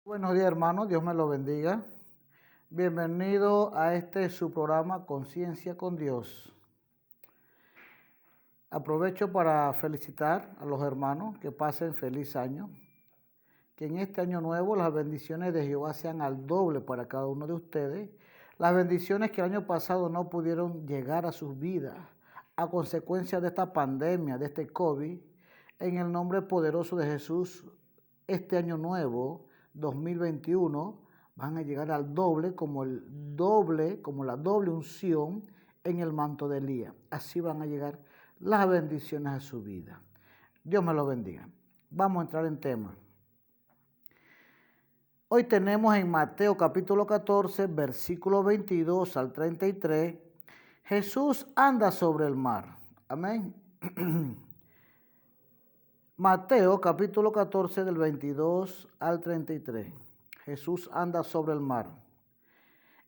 Buenos días, hermanos, Dios me lo bendiga. Bienvenido a su programa Conciencia con Dios. Aprovecho para felicitar a los hermanos que pasen feliz año. Que en este año nuevo las bendiciones de Jehová sean al doble para cada uno de ustedes. Las bendiciones que el año pasado no pudieron llegar a sus vidas a consecuencia de esta pandemia, de este COVID. En el nombre poderoso de Jesús, este año nuevo 2021 van a llegar al doble, como la doble unción en el manto de Elías. Así van a llegar las bendiciones a su vida. Dios me lo bendiga. Vamos a entrar en tema. Hoy tenemos en Mateo capítulo 14, versículo 22 al 33, Jesús anda sobre el mar. Amén. Mateo capítulo 14 del 22 al 33. Jesús anda sobre el mar.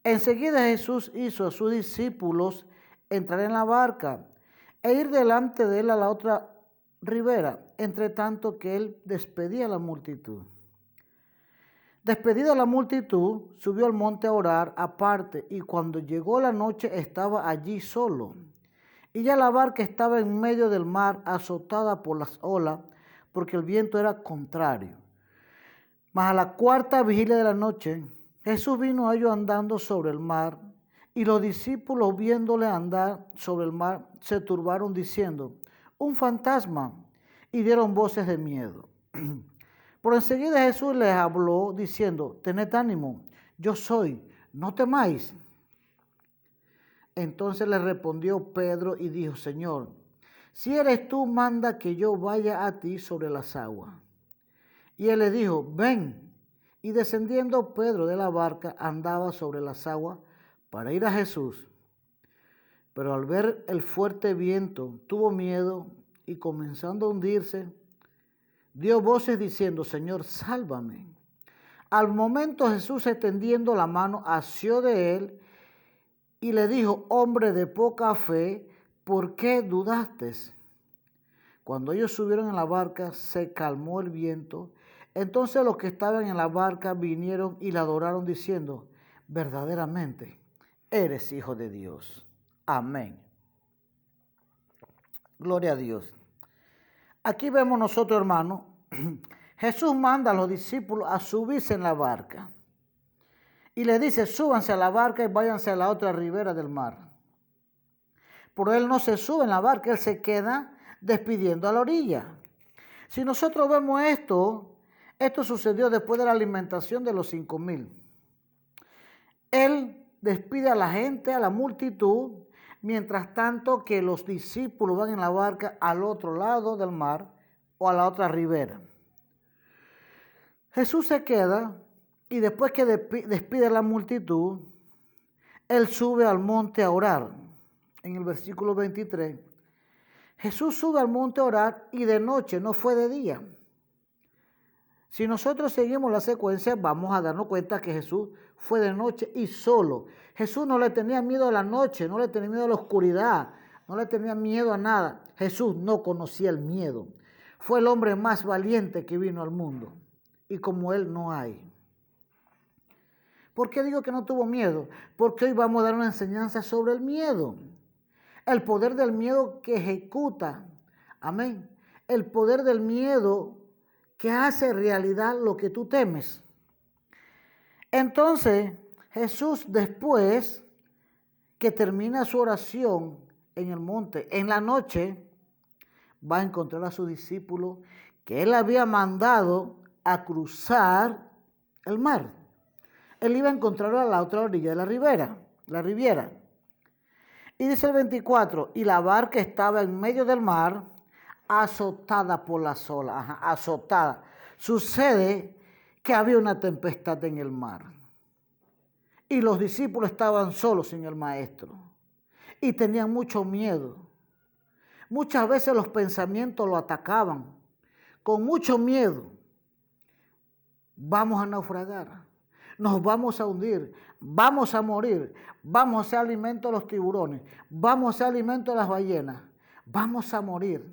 Enseguida Jesús hizo a sus discípulos entrar en la barca e ir delante de él a la otra ribera, entre tanto que él despedía a la multitud. Despedida la multitud, subió al monte a orar aparte, y cuando llegó la noche estaba allí solo. Y ya la barca estaba en medio del mar, azotada por las olas, porque el viento era contrario. Mas a la cuarta vigilia de la noche, Jesús vino a ellos andando sobre el mar, y los discípulos, viéndole andar sobre el mar, se turbaron diciendo: un fantasma, y dieron voces de miedo. Pero enseguida Jesús les habló diciendo: tened ánimo, yo soy, no temáis. Entonces le respondió Pedro y dijo: Señor, si eres tú, manda que yo vaya a ti sobre las aguas. Y él le dijo: ven. Y descendiendo Pedro de la barca, andaba sobre las aguas para ir a Jesús. Pero al ver el fuerte viento, tuvo miedo y, comenzando a hundirse, dio voces diciendo: Señor, sálvame. Al momento Jesús, extendiendo la mano, asió de él y le dijo: hombre de poca fe, ¿por qué dudaste? Cuando ellos subieron en la barca, se calmó el viento. Entonces los que estaban en la barca vinieron y le adoraron diciendo: verdaderamente eres hijo de Dios. Amén. Gloria a Dios. Aquí vemos nosotros, hermanos, Jesús manda a los discípulos a subirse en la barca. Y le dice: súbanse a la barca y váyanse a la otra ribera del mar. Pero él no se sube en la barca, él se queda despidiendo a la orilla. Si nosotros vemos esto sucedió después de la alimentación de los 5,000. Él despide a la gente, a la multitud, mientras tanto que los discípulos van en la barca al otro lado del mar o a la otra ribera. Jesús se queda y después que despide a la multitud, él sube al monte a orar. En el versículo 23, Jesús sube al monte a orar y de noche, no fue de día. Si nosotros seguimos la secuencia, vamos a darnos cuenta que Jesús fue de noche y solo. Jesús no le tenía miedo a la noche, no le tenía miedo a la oscuridad, no le tenía miedo a nada. Jesús no conocía el miedo. Fue el hombre más valiente que vino al mundo. Y como él no hay. ¿Por qué digo que no tuvo miedo? Porque hoy vamos a dar una enseñanza sobre el miedo. El poder del miedo que ejecuta. Amén. El poder del miedo que hace realidad lo que tú temes. Entonces, Jesús, después que termina su oración en el monte, en la noche, va a encontrar a sus discípulos que él había mandado a cruzar el mar. Él iba a encontrarlo a la otra orilla de la riviera. Y dice el 24, y la barca estaba en medio del mar, azotada por las olas, azotada. Sucede que había una tempestad en el mar. Y los discípulos estaban solos sin el maestro. Y tenían mucho miedo. Muchas veces los pensamientos lo atacaban. Con mucho miedo. Vamos a naufragar. Nos vamos a hundir. Vamos a morir. Vamos a ser alimento de los tiburones. Vamos a ser alimento de las ballenas. Vamos a morir.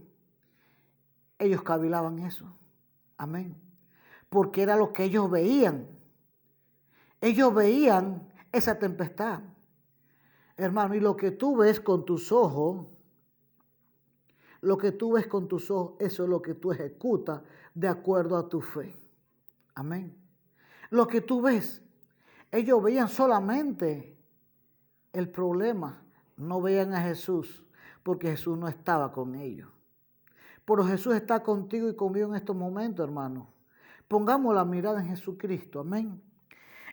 Ellos cavilaban eso. Amén. porque era lo que ellos veían. Ellos veían esa tempestad. Hermano, y lo que tú ves con tus ojos, eso es lo que tú ejecutas de acuerdo a tu fe. Amén. Lo que tú ves, ellos veían solamente el problema, no veían a Jesús, porque Jesús no estaba con ellos. Pero Jesús está contigo y conmigo en estos momentos, hermano. Pongamos la mirada en Jesucristo, amén.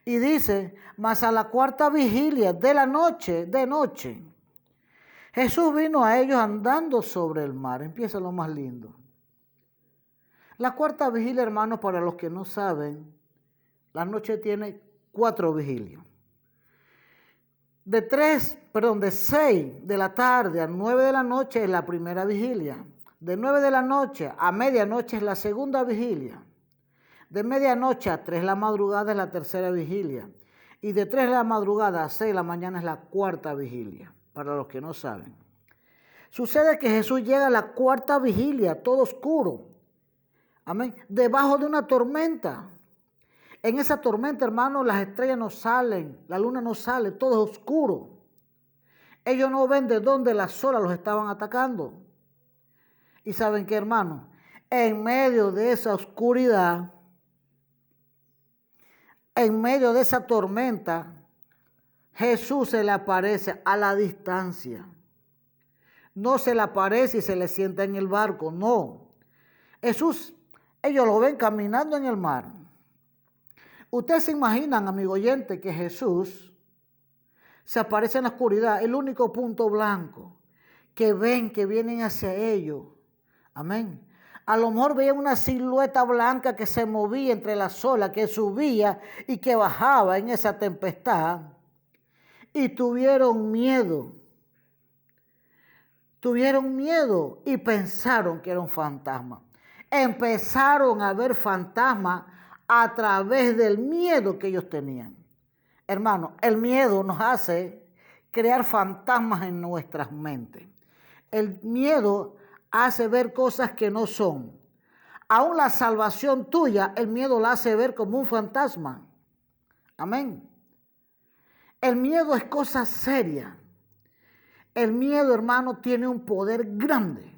Y dice, mas a la cuarta vigilia de la noche, Jesús vino a ellos andando sobre el mar. Empieza lo más lindo. La cuarta vigilia, hermanos, para los que no saben, la noche tiene 4 vigilias. De 6 de la tarde a 9 de la noche es la primera vigilia. De 9 de la noche a medianoche es la segunda vigilia. De medianoche a 3 de la madrugada es la tercera vigilia. Y de 3 de la madrugada a 6 de la mañana es la cuarta vigilia, para los que no saben. Sucede que Jesús llega a la cuarta vigilia, todo oscuro. Amén. Debajo de una tormenta. En esa tormenta, hermanos, las estrellas no salen, la luna no sale, todo es oscuro. Ellos no ven de dónde las olas los estaban atacando. ¿Y saben qué, hermanos? En medio de esa oscuridad, en medio de esa tormenta, Jesús se le aparece a la distancia. No se le aparece y se le sienta en el barco, no. Jesús, ellos lo ven caminando en el mar. Ustedes se imaginan, amigo oyente, que Jesús se aparece en la oscuridad, el único punto blanco que ven que vienen hacia ellos. Amén. A lo mejor veían una silueta blanca que se movía entre las olas, que subía y que bajaba en esa tempestad. Y tuvieron miedo. Tuvieron miedo y pensaron que era un fantasma. Empezaron a ver fantasmas a través del miedo que ellos tenían. Hermano, el miedo nos hace crear fantasmas en nuestras mentes. El miedo hace ver cosas que no son. Aún la salvación tuya, el miedo la hace ver como un fantasma. Amén. El miedo es cosa seria. El miedo, hermano, tiene un poder grande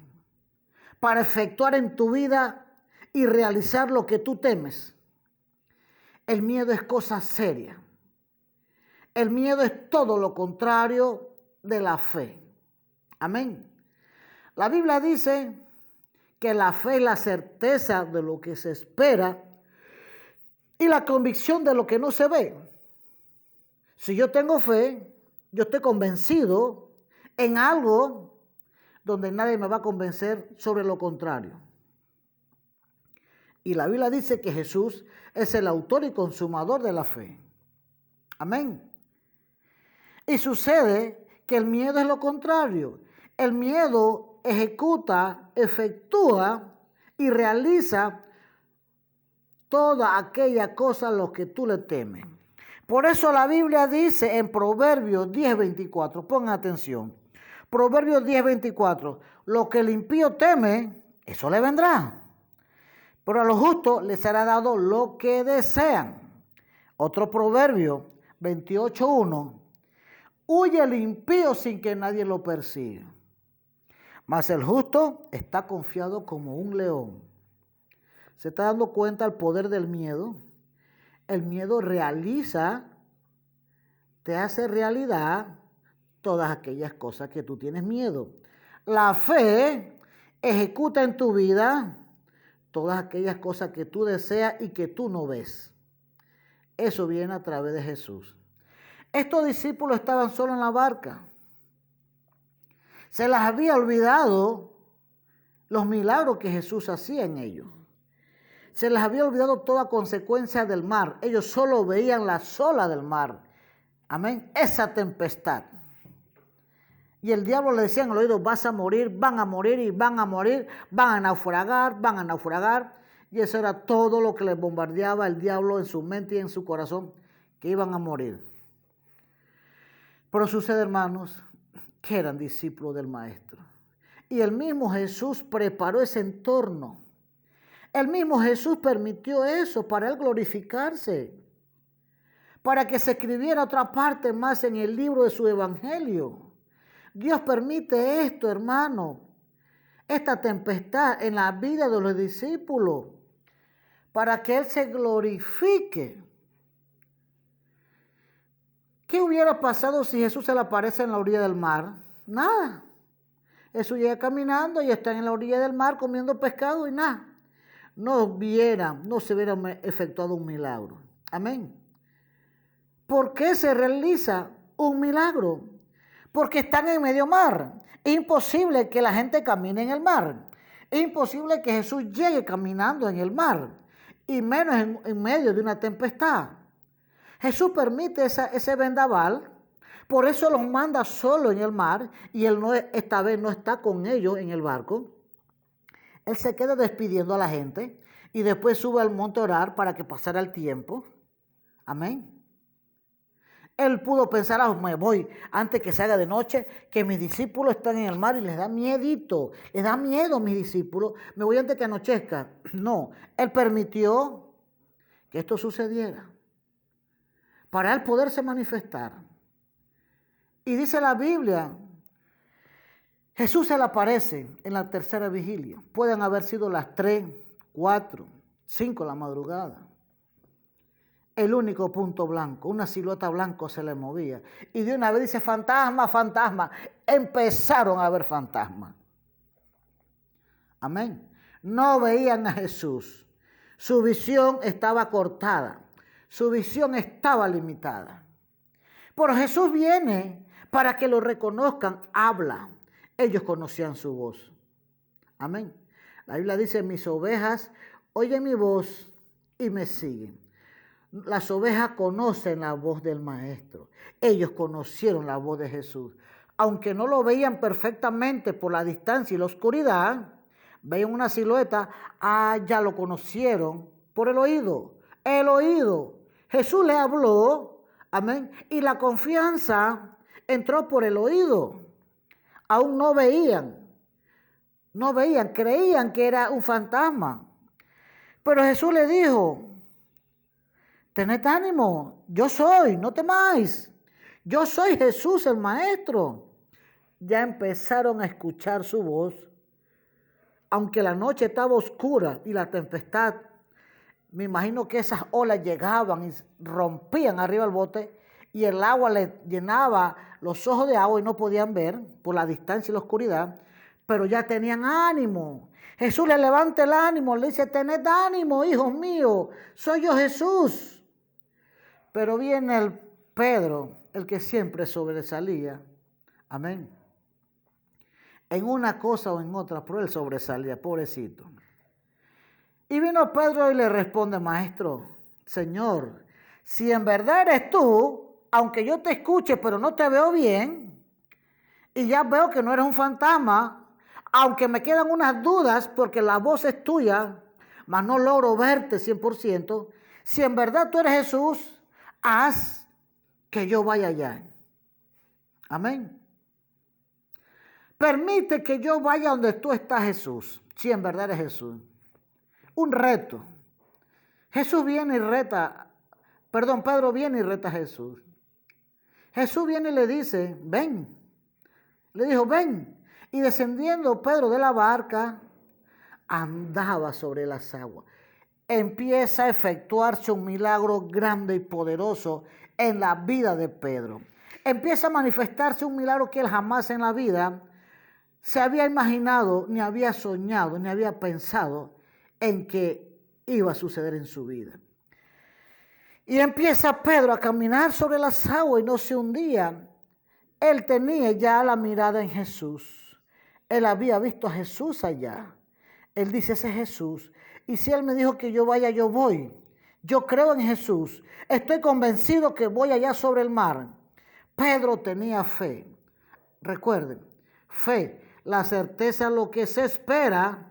para efectuar en tu vida y realizar lo que tú temes. El miedo es cosa seria. El miedo es todo lo contrario de la fe. Amén. La Biblia dice que la fe es la certeza de lo que se espera y la convicción de lo que no se ve. Si yo tengo fe, yo estoy convencido en algo donde nadie me va a convencer sobre lo contrario. Y la Biblia dice que Jesús es el autor y consumador de la fe. Amén. Y sucede que el miedo es lo contrario. El miedo ejecuta, efectúa y realiza toda aquella cosa a lo que tú le temes. Por eso la Biblia dice en Proverbios 10:24, pongan atención. Proverbios 10:24, lo que el impío teme, eso le vendrá. Pero a los justos les será dado lo que desean. Otro proverbio, 28:1. Huye el impío sin que nadie lo persiga. Mas el justo está confiado como un león. ¿Se está dando cuenta el poder del miedo? El miedo te hace realidad todas aquellas cosas que tú tienes miedo. La fe ejecuta en tu vida todas aquellas cosas que tú deseas y que tú no ves. Eso viene a través de Jesús. Estos discípulos estaban solos en la barca. Se les había olvidado los milagros que Jesús hacía en ellos. Se les había olvidado toda consecuencia del mar. Ellos solo veían las olas del mar. Amén. Esa tempestad. Y el diablo le decía en el oído, vas a morir, van a morir y van a morir, van a naufragar. Y eso era todo lo que les bombardeaba el diablo en su mente y en su corazón, que iban a morir. Pero sucede, hermanos, que eran discípulos del Maestro. Y el mismo Jesús preparó ese entorno. El mismo Jesús permitió eso para él glorificarse, para que se escribiera otra parte más en el libro de su evangelio. Dios permite esto, hermano, esta tempestad en la vida de los discípulos, para que Él se glorifique. ¿Qué hubiera pasado si Jesús se le aparece en la orilla del mar? Nada. Jesús llega caminando y está en la orilla del mar comiendo pescado y nada. No se hubiera efectuado un milagro. Amén. ¿Por qué se realiza un milagro? Porque están en medio mar. Es imposible que la gente camine en el mar. Es imposible que Jesús llegue caminando en el mar, y menos en medio de una tempestad. Jesús permite ese vendaval, por eso los manda solo en el mar, y Él esta vez no está con ellos en el barco. Él se queda despidiendo a la gente y después sube al monte a orar para que pasara el tiempo. Amén. Él pudo pensar, me voy antes que se haga de noche, que mis discípulos están en el mar y les da miedito, les da miedo a mis discípulos, me voy antes que anochezca. No, Él permitió que esto sucediera para Él poderse manifestar. Y dice la Biblia, Jesús se le aparece en la tercera vigilia. Pueden haber sido las 3, 4, 5 de la madrugada. El único punto blanco, una silueta blanca se le movía. Y de una vez dice, fantasma, fantasma. Empezaron a ver fantasmas. Amén. No veían a Jesús. Su visión estaba cortada. Su visión estaba limitada. Pero Jesús viene para que lo reconozcan. Habla. Ellos conocían su voz. Amén. La Biblia dice, mis ovejas oyen mi voz y me siguen. Las ovejas conocen la voz del Maestro. Ellos conocieron la voz de Jesús. Aunque no lo veían perfectamente por la distancia y la oscuridad, veían una silueta, ya lo conocieron por el oído. El oído. Jesús le habló, amén, y la confianza entró por el oído. Aún no veían, creían que era un fantasma. Pero Jesús le dijo, tened ánimo, yo soy, no temáis. Yo soy Jesús el Maestro. Ya empezaron a escuchar su voz. Aunque la noche estaba oscura y la tempestad, me imagino que esas olas llegaban y rompían arriba el bote y el agua le llenaba los ojos de agua y no podían ver por la distancia y la oscuridad, pero ya tenían ánimo. Jesús le levanta el ánimo, le dice, tened ánimo, hijos míos, soy yo Jesús. Pero viene el Pedro, el que siempre sobresalía. Amén. En una cosa o en otra, pero él sobresalía, pobrecito. Y vino Pedro y le responde, Maestro, Señor, si en verdad eres tú, aunque yo te escuche, pero no te veo bien, y ya veo que no eres un fantasma, aunque me quedan unas dudas porque la voz es tuya, mas no logro verte 100%, si en verdad tú eres Jesús, haz que yo vaya allá. Amén. Permite que yo vaya donde tú estás, Jesús, si en verdad eres Jesús. Un reto. Pedro viene y reta a Jesús. Jesús viene y le dice, ven. Le dijo, ven. Y descendiendo Pedro de la barca, andaba sobre las aguas. Empieza a efectuarse un milagro grande y poderoso en la vida de Pedro. Empieza a manifestarse un milagro que él jamás en la vida se había imaginado, ni había soñado, ni había pensado en que iba a suceder en su vida. Y empieza Pedro a caminar sobre las aguas y no se hundía. Él tenía ya la mirada en Jesús. Él había visto a Jesús allá. Él dice, ese es Jesús. Y si Él me dijo que yo vaya, yo voy. Yo creo en Jesús. Estoy convencido que voy allá sobre el mar. Pedro tenía fe. Recuerden, fe, la certeza de lo que se espera.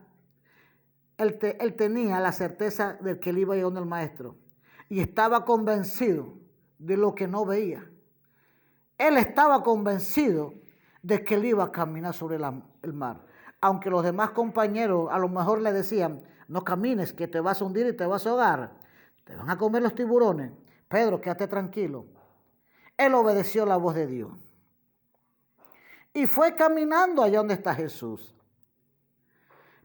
Él tenía la certeza de que él iba a ir donde el Maestro. Y estaba convencido de lo que no veía. Él estaba convencido de que él iba a caminar sobre el mar. Aunque los demás compañeros a lo mejor le decían, no camines, que te vas a hundir y te vas a ahogar. Te van a comer los tiburones. Pedro, quédate tranquilo. Él obedeció la voz de Dios. Y fue caminando allá donde está Jesús.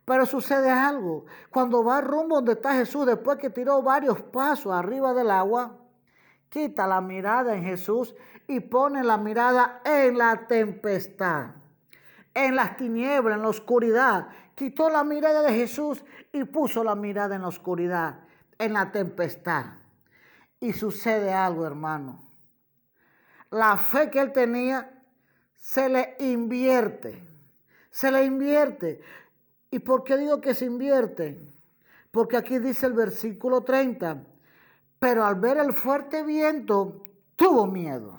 Pero sucede algo. Cuando va rumbo donde está Jesús, después que tiró varios pasos arriba del agua, quita la mirada en Jesús y pone la mirada en la tempestad, en las tinieblas, en la oscuridad. Quitó la mirada de Jesús y puso la mirada en la oscuridad, en la tempestad. Y sucede algo, hermano. La fe que él tenía se le invierte. Se le invierte. ¿Y por qué digo que se invierte? Porque aquí dice el versículo 30. Pero al ver el fuerte viento, tuvo miedo.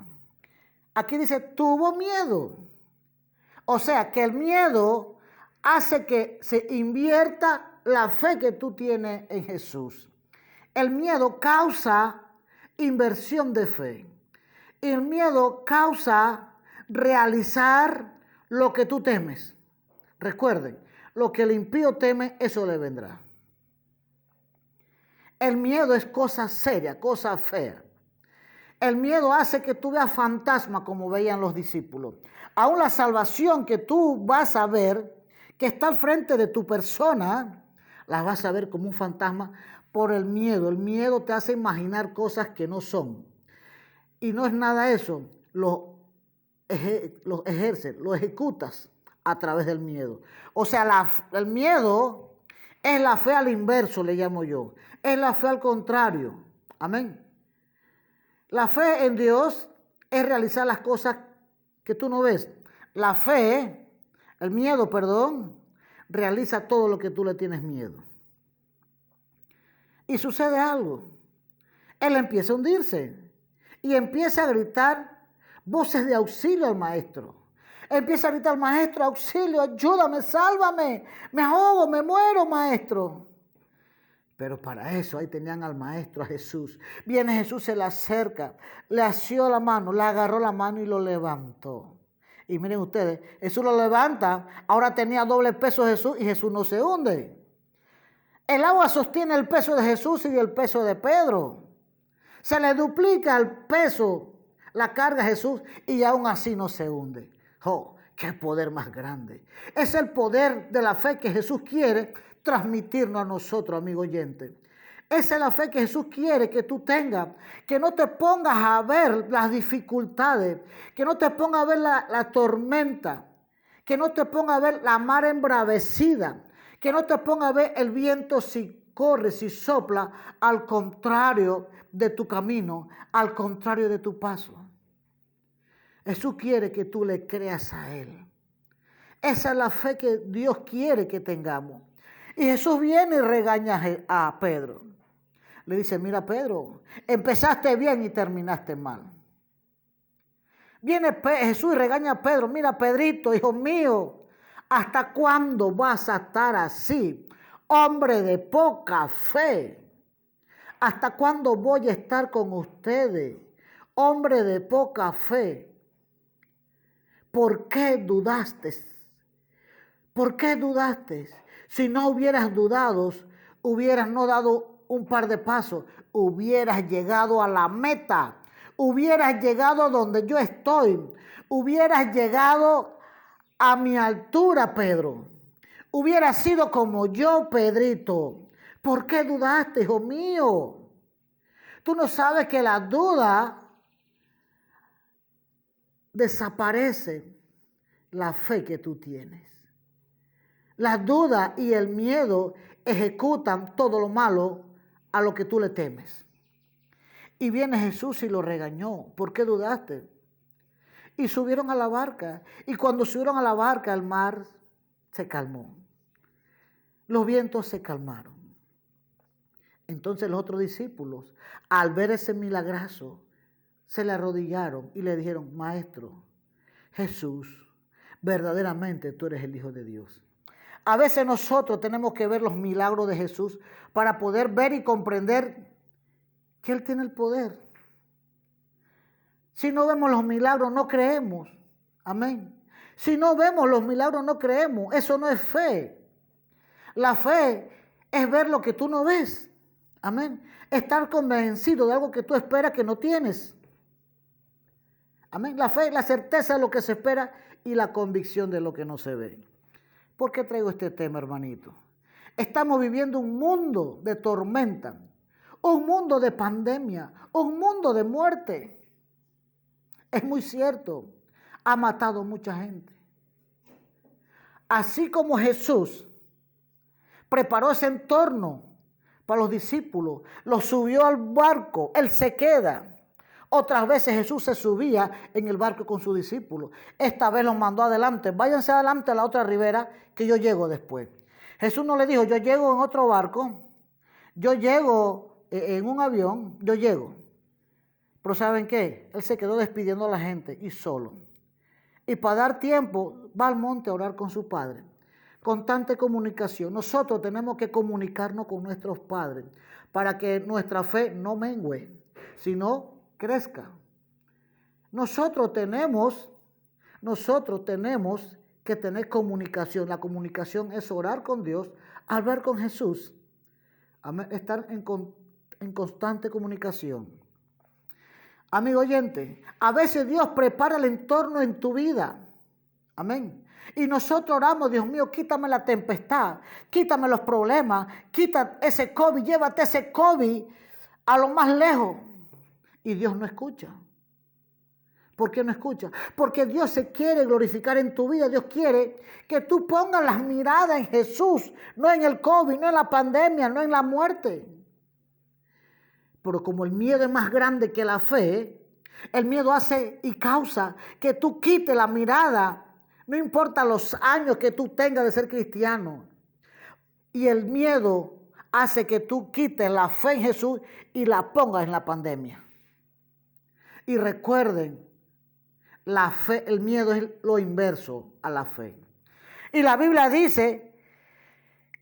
Aquí dice, tuvo miedo. O sea, que el miedo hace que se invierta la fe que tú tienes en Jesús. El miedo causa inversión de fe. El miedo causa realizar lo que tú temes. Recuerden, lo que el impío teme, eso le vendrá. El miedo es cosa seria, cosa fea. El miedo hace que tú veas fantasmas como veían los discípulos. Aún la salvación que tú vas a ver, que está al frente de tu persona, la vas a ver como un fantasma por el miedo. El miedo te hace imaginar cosas que no son. Y no es nada eso. Lo ejerces, lo ejecutas a través del miedo. O sea, el miedo es la fe al inverso, le llamo yo. Es la fe al contrario. Amén. La fe en Dios es realizar las cosas que tú no ves. La fe, el miedo, perdón, realiza todo lo que tú le tienes miedo. Y sucede algo. Él empieza a hundirse y empieza a gritar voces de auxilio al maestro. Empieza a gritar, maestro, auxilio, ayúdame, sálvame, me ahogo, me muero, maestro. Pero para eso ahí tenían al maestro, a Jesús. Viene Jesús, se le acerca, le asió la mano, le agarró la mano y lo levantó. Y miren ustedes, Jesús lo levanta, ahora tenía doble peso Jesús y Jesús no se hunde. El agua sostiene el peso de Jesús y el peso de Pedro. Se le duplica el peso, la carga a Jesús y aún así no se hunde. ¡Oh, qué poder más grande! Es el poder de la fe que Jesús quiere transmitirnos a nosotros, amigo oyente. Esa es la fe que Jesús quiere que tú tengas, que no te pongas a ver las dificultades, que no te pongas a ver la tormenta, que no te pongas a ver la mar embravecida, que no te pongas a ver el viento si corre, si sopla, al contrario de tu camino, al contrario de tu paso. Jesús quiere que tú le creas a Él. Esa es la fe que Dios quiere que tengamos. Y Jesús viene y regaña a Pedro. Le dice, mira Pedro, empezaste bien y terminaste mal. Viene Jesús y regaña a Pedro, mira Pedrito, hijo mío, ¿hasta cuándo vas a estar así? Hombre de poca fe. ¿Hasta cuándo voy a estar con ustedes? Hombre de poca fe. ¿Por qué dudaste? ¿Por qué dudaste? Si no hubieras dudado, hubieras no dado un par de pasos, hubieras llegado a la meta, hubieras llegado donde yo estoy, hubieras llegado a mi altura, Pedro. Hubieras sido como yo, Pedrito. ¿Por qué dudaste, hijo mío? Tú no sabes que la duda desaparece la fe que tú tienes. La duda y el miedo ejecutan todo lo malo a lo que tú le temes. Y viene Jesús y lo regañó. ¿Por qué dudaste? Y subieron a la barca. Y cuando subieron a la barca, el mar se calmó. Los vientos se calmaron. Entonces los otros discípulos, al ver ese milagrazo, se le arrodillaron y le dijeron, Maestro, Jesús, verdaderamente tú eres el Hijo de Dios. A veces nosotros tenemos que ver los milagros de Jesús para poder ver y comprender que Él tiene el poder. Si no vemos los milagros, no creemos. Amén. Si no vemos los milagros, no creemos. Eso no es fe. La fe es ver lo que tú no ves. Amén. Estar convencido de algo que tú esperas que no tienes. Amén. La fe, la certeza de lo que se espera y la convicción de lo que no se ve. ¿Por qué traigo este tema, hermanito? Estamos viviendo un mundo de tormenta, un mundo de pandemia, un mundo de muerte. Es muy cierto, ha matado mucha gente. Así como Jesús preparó ese entorno para los discípulos, los subió al barco, Él se queda. Otras veces Jesús se subía en el barco con sus discípulos. Esta vez los mandó adelante. Váyanse adelante a la otra ribera que yo llego después. Jesús no le dijo, yo llego en otro barco, yo llego en un avión, yo llego. Pero ¿saben qué? Él se quedó despidiendo a la gente y solo. Y para dar tiempo va al monte a orar con su padre. Constante comunicación. Nosotros tenemos que comunicarnos con nuestros padres para que nuestra fe no mengue, sino crezca. Nosotros tenemos que tener comunicación. La comunicación es orar con Dios, hablar con Jesús, estar en constante comunicación. Amigo oyente, a veces Dios prepara el entorno en tu vida. Amén. Y nosotros oramos, Dios mío, quítame la tempestad, quítame los problemas, quita ese COVID, llévate ese COVID a lo más lejos. Y Dios no escucha. ¿Por qué no escucha? Porque Dios se quiere glorificar en tu vida. Dios quiere que tú pongas las miradas en Jesús, no en el COVID, no en la pandemia, no en la muerte. Pero como el miedo es más grande que la fe, el miedo hace y causa que tú quites la mirada, no importa los años que tú tengas de ser cristiano. Y el miedo hace que tú quites la fe en Jesús y la pongas en la pandemia. Y recuerden, la fe, el miedo es lo inverso a la fe. Y la Biblia dice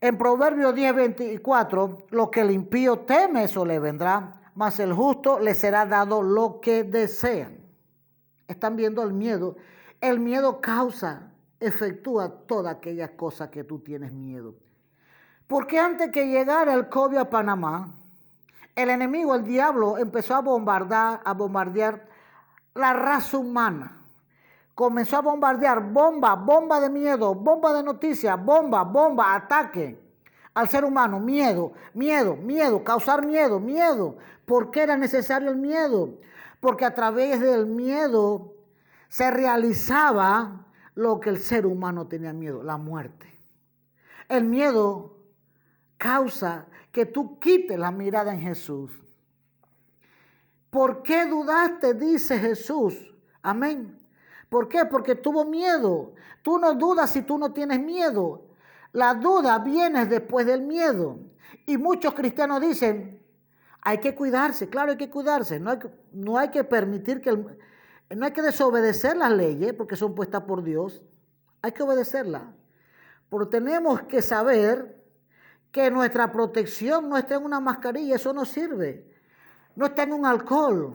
en Proverbios 10:24, lo que el impío teme, eso le vendrá, mas el justo le será dado lo que desean. Están viendo el miedo. El miedo efectúa todas aquellas cosas que tú tienes miedo. Porque antes que llegara el COVID a Panamá, el enemigo, el diablo, empezó a bombardear la raza humana. Comenzó a bombardear bomba de miedo, bomba de noticias, bomba, ataque al ser humano. Miedo, causar miedo. ¿Por qué era necesario el miedo? Porque a través del miedo se realizaba lo que el ser humano tenía miedo, la muerte. El miedo causa que tú quites la mirada en Jesús. ¿Por qué dudaste? Dice Jesús. Amén. ¿Por qué? Porque tuvo miedo. Tú no dudas si tú no tienes miedo. La duda viene después del miedo. Y muchos cristianos dicen, hay que cuidarse. Claro, hay que cuidarse. No hay que permitir no hay que desobedecer las leyes porque son puestas por Dios. Hay que obedecerlas. Pero tenemos que saber que nuestra protección no está en una mascarilla. Eso no sirve. No está en un alcohol.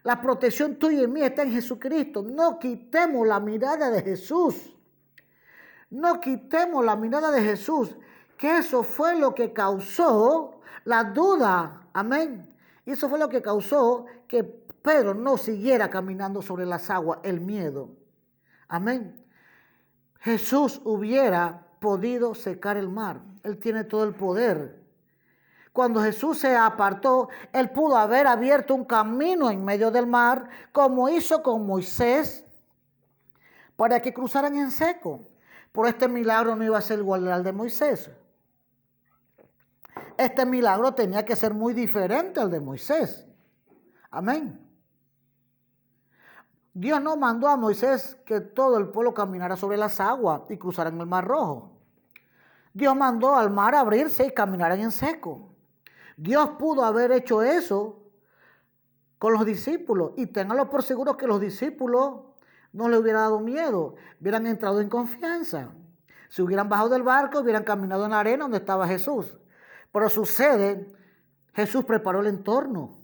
La protección tuya y mía está en Jesucristo. No quitemos la mirada de Jesús. No quitemos la mirada de Jesús. Que eso fue lo que causó la duda. Amén. Y eso fue lo que causó que Pedro no siguiera caminando sobre las aguas, el miedo. Amén. Jesús hubiera podido secar el mar. Él tiene todo el poder. Cuando Jesús se apartó, Él pudo haber abierto un camino en medio del mar, como hizo con Moisés, para que cruzaran en seco. Pero este milagro no iba a ser igual al de Moisés. Este milagro tenía que ser muy diferente al de Moisés. Amén. Dios no mandó a Moisés que todo el pueblo caminara sobre las aguas y cruzaran el mar rojo. Dios mandó al mar abrirse y caminaran en seco. Dios pudo haber hecho eso con los discípulos. Y ténganlo por seguro que los discípulos no les hubiera dado miedo. Hubieran entrado en confianza. Si hubieran bajado del barco, hubieran caminado en la arena donde estaba Jesús. Pero sucede, Jesús preparó el entorno.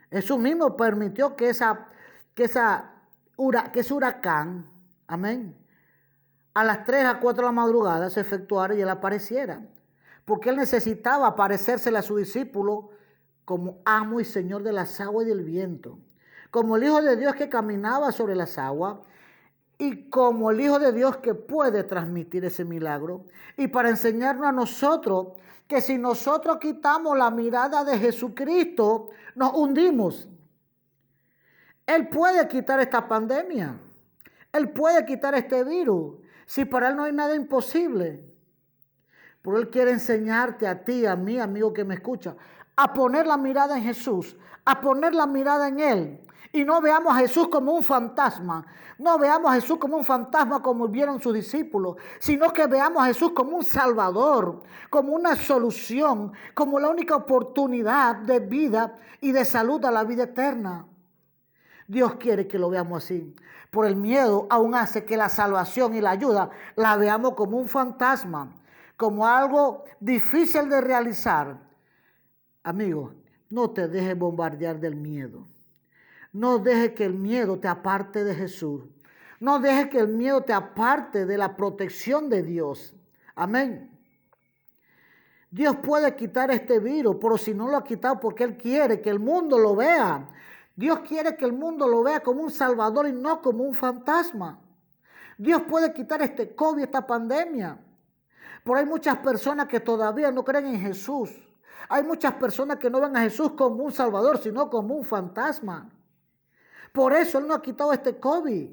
Jesús mismo permitió que ese huracán, amén, a las 3 a 4 de la madrugada se efectuara y él apareciera. porque él necesitaba parecérsele a su discípulo como amo y señor de las aguas y del viento, como el Hijo de Dios que caminaba sobre las aguas y como el Hijo de Dios que puede transmitir ese milagro, y para enseñarnos a nosotros que si nosotros quitamos la mirada de Jesucristo, nos hundimos. Él puede quitar esta pandemia. Él puede quitar este virus. Si para Él no hay nada imposible. Pero Él quiere enseñarte a ti, a mí, amigo que me escucha, a poner la mirada en Jesús, a poner la mirada en Él. Y no veamos a Jesús como un fantasma. No veamos a Jesús como un fantasma como vieron sus discípulos, sino que veamos a Jesús como un salvador, como una solución, como la única oportunidad de vida y de salud a la vida eterna. Dios quiere que lo veamos así. Por el miedo aún hace que la salvación y la ayuda la veamos como un fantasma, como algo difícil de realizar. Amigo, no te dejes bombardear del miedo. No dejes que el miedo te aparte de Jesús. No dejes que el miedo te aparte de la protección de Dios. Amén. Dios puede quitar este virus, pero si no lo ha quitado porque Él quiere que el mundo lo vea. Dios quiere que el mundo lo vea como un salvador y no como un fantasma. Dios puede quitar este COVID, esta pandemia. Pero hay muchas personas que todavía no creen en Jesús. Hay muchas personas que no ven a Jesús como un salvador, sino como un fantasma. Por eso Él no ha quitado este COVID.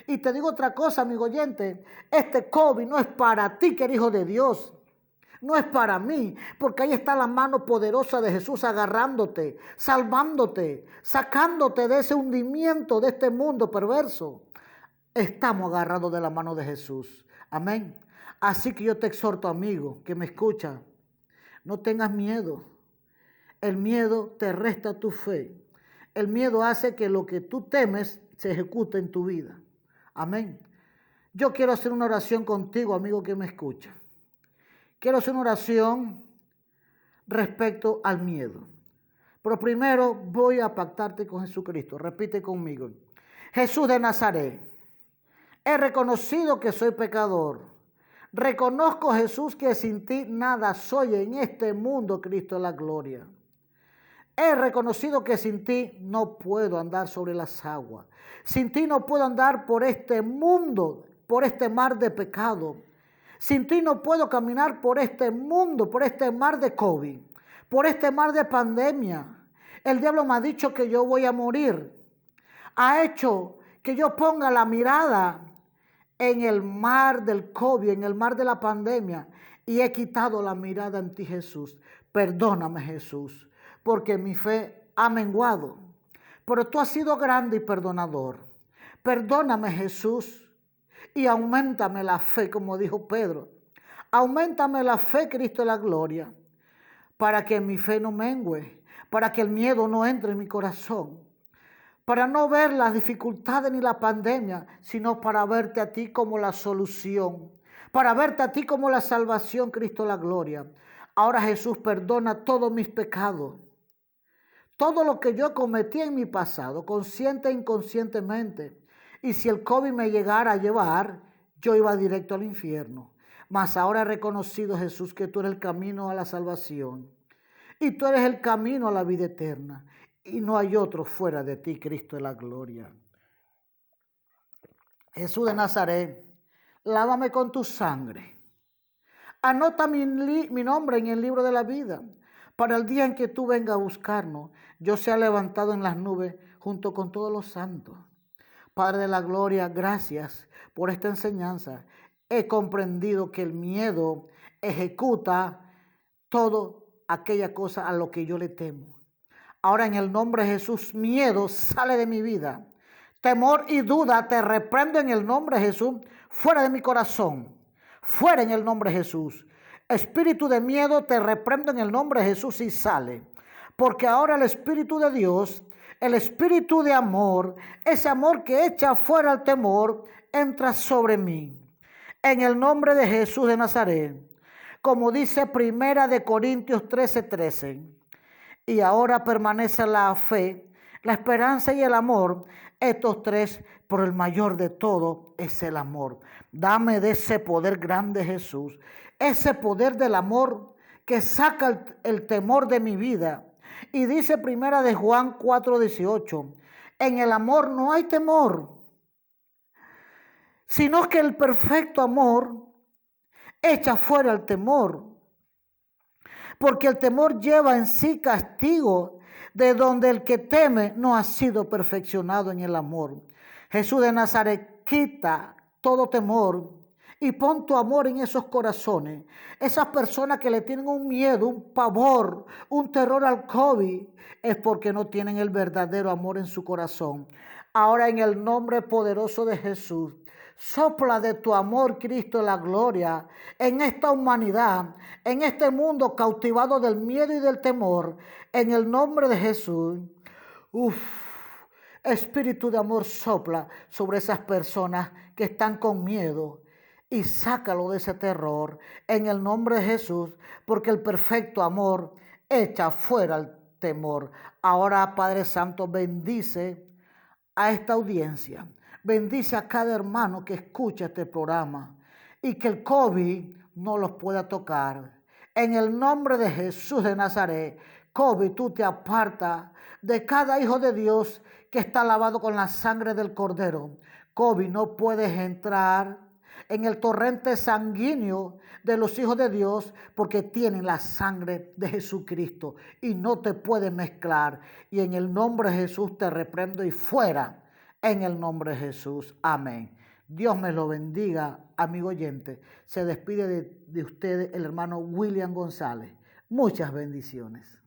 Y te digo otra cosa, amigo oyente. Este COVID no es para ti, que eres hijo de Dios. No es para mí, porque ahí está la mano poderosa de Jesús agarrándote, salvándote, sacándote de ese hundimiento de este mundo perverso. Estamos agarrados de la mano de Jesús. Amén. Así que yo te exhorto, amigo, que me escucha, no tengas miedo. El miedo te resta tu fe. El miedo hace que lo que tú temes se ejecute en tu vida. Amén. Yo quiero hacer una oración contigo, amigo que me escucha. Quiero hacer una oración respecto al miedo. Pero primero voy a pactarte con Jesucristo. Repite conmigo. Jesús de Nazaret, he reconocido que soy pecador. Reconozco, Jesús, que sin ti nada soy en este mundo, Cristo de la gloria. He reconocido que sin ti no puedo andar sobre las aguas. Sin ti no puedo andar por este mundo, por este mar de pecado. Sin ti no puedo caminar por este mundo, por este mar de COVID, por este mar de pandemia. El diablo me ha dicho que yo voy a morir. Ha hecho que yo ponga la mirada en el mar del COVID, en el mar de la pandemia, y he quitado la mirada en ti, Jesús. Perdóname, Jesús, porque mi fe ha menguado. Pero tú has sido grande y perdonador. Perdóname, Jesús, y auméntame la fe, como dijo Pedro. Auméntame la fe, Cristo de la gloria, para que mi fe no mengue, para que el miedo no entre en mi corazón, para no ver las dificultades ni la pandemia, sino para verte a ti como la solución, para verte a ti como la salvación, Cristo de la gloria. Ahora, Jesús, perdona todos mis pecados, todo lo que yo cometí en mi pasado, consciente e inconscientemente. Y si el COVID me llegara a llevar, yo iba directo al infierno. Mas ahora he reconocido, Jesús, que tú eres el camino a la salvación. Y tú eres el camino a la vida eterna. Y no hay otro fuera de ti, Cristo de la gloria. Jesús de Nazaret, lávame con tu sangre. Anota mi nombre en el libro de la vida, para el día en que tú vengas a buscarnos, yo sea levantado en las nubes junto con todos los santos. Padre de la gloria, gracias por esta enseñanza. He comprendido que el miedo ejecuta todo aquella cosa a lo que yo le temo. Ahora, en el nombre de Jesús, miedo sale de mi vida. Temor y duda te reprendo en el nombre de Jesús, fuera de mi corazón. Fuera en el nombre de Jesús. Espíritu de miedo te reprendo en el nombre de Jesús y sale. Porque ahora el Espíritu de Dios, el Espíritu de amor, ese amor que echa fuera el temor, entra sobre mí. En el nombre de Jesús de Nazaret. Como dice Primera de Corintios 13:13. Y ahora permanece la fe, la esperanza y el amor. Estos tres, pero el mayor de todo es el amor. Dame de ese poder grande, Jesús. Ese poder del amor que saca el temor de mi vida. Y dice primera de Juan 4:18, en el amor no hay temor, sino que el perfecto amor echa fuera el temor, porque el temor lleva en sí castigo, de donde el que teme no ha sido perfeccionado en el amor. Jesús de Nazaret, quita todo temor y pon tu amor en esos corazones. Esas personas que le tienen un miedo, un pavor, un terror al COVID, es porque no tienen el verdadero amor en su corazón. Ahora, en el nombre poderoso de Jesús, sopla de tu amor, Cristo, la gloria en esta humanidad, en este mundo cautivado del miedo y del temor, en el nombre de Jesús. Espíritu de amor, sopla sobre esas personas que están con miedo y sácalo de ese terror en el nombre de Jesús, porque el perfecto amor echa fuera el temor. Ahora, Padre Santo, bendice a esta audiencia. Bendice a cada hermano que escucha este programa y que el COVID no los pueda tocar. En el nombre de Jesús de Nazaret, COVID, tú te apartas de cada hijo de Dios que está lavado con la sangre del Cordero. COVID, no puedes entrar en el torrente sanguíneo de los hijos de Dios porque tienen la sangre de Jesucristo y no te puedes mezclar. Y en el nombre de Jesús te reprendo y fuera. En el nombre de Jesús. Amén. Dios me lo bendiga, amigo oyente. Se despide de ustedes el hermano William González. Muchas bendiciones.